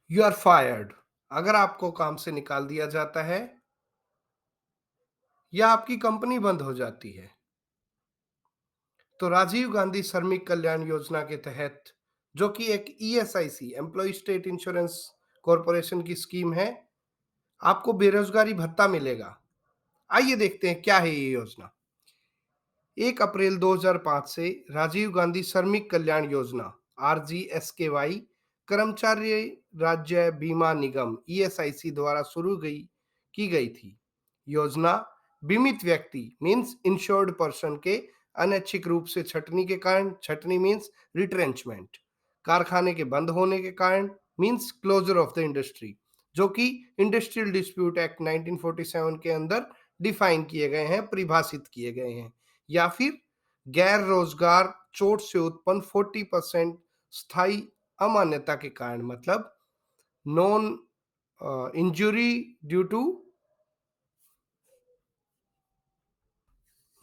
You are fired. अगर आपको काम से निकाल दिया जाता है या आपकी कंपनी बंद हो जाती है, तो राजीव गांधी श्रमिक कल्याण योजना के तहत, जो कि एक ESIC employ state insurance corporation की स्कीम है, आपको बेरोजगारी भत्ता मिलेगा। आइए देखते हैं क्या है ये योजना। 1 अप्रैल 2005 से राजीव गांधी श्रमिक कल्याण योजना आरजीएसकेवाई कर्मचारी राज्य बीमा निगम ईएसआईसी द्वारा शुरू की गई थी। योजना बीमित व्यक्ति मींस इंश्योर्ड पर्सन के अनैच्छिक रूप से छटनी के कारण, छटनी मींस रिट्रेंचमेंट, कारखाने के बंद होने के कारण means closure of the industry, जो कि इंडस्ट्रियल डिस्प्यूट एक्ट 1947 के अंदर डिफाइन किए गए हैं, परिभाषित किए गए हैं, या फिर गैर रोजगार चोट से उत्पन्न 40% स्थायी अमान्यता के कारण, मतलब non injury due to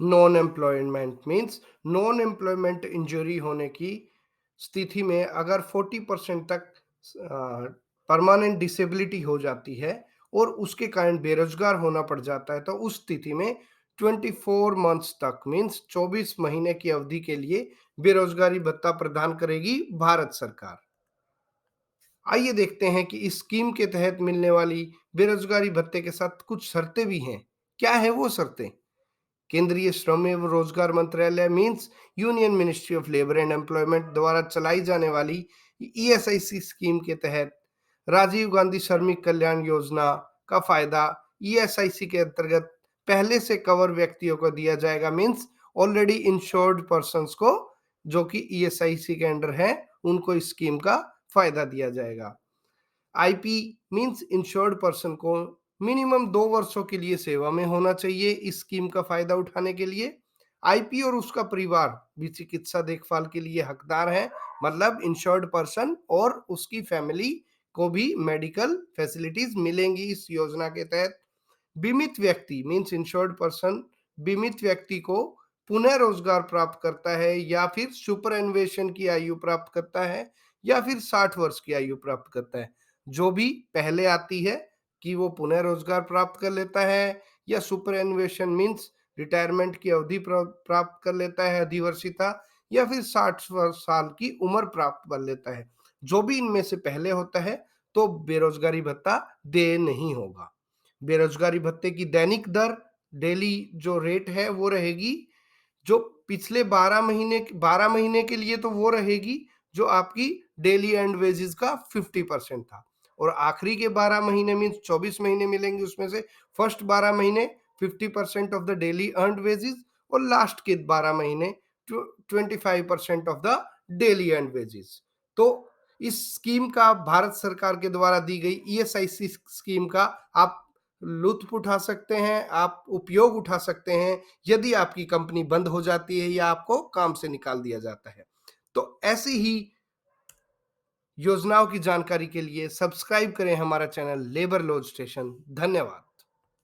non employment means non employment injury होने की स्थिति में अगर 40% तक परमानेंट डिसेबिलिटी हो जाती है और उसके कारण बेरोजगार होना पड़ जाता है, तो उस स्थिति में 24 मंथ्स तक मीन्स 24 महीने की अवधि के लिए बेरोजगारी भत्ता प्रदान करेगी भारत सरकार। आइए देखते हैं कि इस स्कीम के तहत मिलने वाली बेरोजगारी भत्ते के साथ कुछ शर्तें भी हैं। क्या है वो शर्तें? केंद्रीय श्रम एवं रोजगार मंत्रालय means union ministry of labour and employment द्वारा चलाई जाने वाली ईएसआईसी स्कीम के तहत राजीव गांधी श्रमिक कल्याण योजना का फायदा ईएसआईसी के अंतर्गत पहले से कवर व्यक्तियों को दिया जाएगा, मींस ऑलरेडी इंश्योर्ड पर्संस को, जो कि ईएसआईसी के अंडर है, उनको इस स्कीम का फायदा दिया जाएगा। आईपी मींस इंश्योर्ड पर्सन को मिनिमम 2 वर्षों के लिए सेवा में होना चाहिए इस स्कीम का फायदा उठाने के लिए। आईपी और उसका परिवार भी चिकित्सा देखभाल के लिए हकदार है, मतलब इंश्योर्ड पर्सन और उसकी फैमिली को भी मेडिकल फैसिलिटीज मिलेंगी इस योजना के तहत। बीमित व्यक्ति मींस इंश्योर्ड पर्सन बीमित व्यक्ति को पुनः रोजगार प्राप्त करता है या फिर सुपरएनुएशन की आयु प्राप्त करता है या फिर 60 वर्ष की आयु प्राप्त करता है, जो भी पहले आती है कि वो पुनः रोजगार प्राप्त कर लेता है या सुपरएनुएशन मींस रिटायरमेंट की अवधि प्राप्त कर लेता है, अधिवर्षिता, या फिर 60 साल की उम्र प्राप्त कर लेता है, जो भी इनमें से पहले होता है तो बेरोजगारी भत्ता दे नहीं होगा। बेरोजगारी भत्ते की दैनिक दर, डेली जो रेट है वो रहेगी, जो पिछले 12 महीने के लिए तो वो रहेगी जो आपकी डेली एंड वेजेस का 50% था, और आखिरी के 12 महीने मीन्स 24 महीने मिलेंगे, उसमें से फर्स्ट 12 महीने 50% of the daily earned wages और लास्ट के 12 महीने 25% of the daily earned wages. तो इस स्कीम का भारत सरकार के द्वारा दी गई ईएसआईसी स्कीम का आप लुत्फ उठा सकते हैं, आप उपयोग उठा सकते हैं यदि आपकी कंपनी बंद हो जाती है या आपको काम से निकाल दिया जाता है। तो ऐसी ही योजनाओं की जानकारी के लिए सब्सक्राइब करें हमारा चैनल लेबर लॉज स्टेशन। धन्यवाद।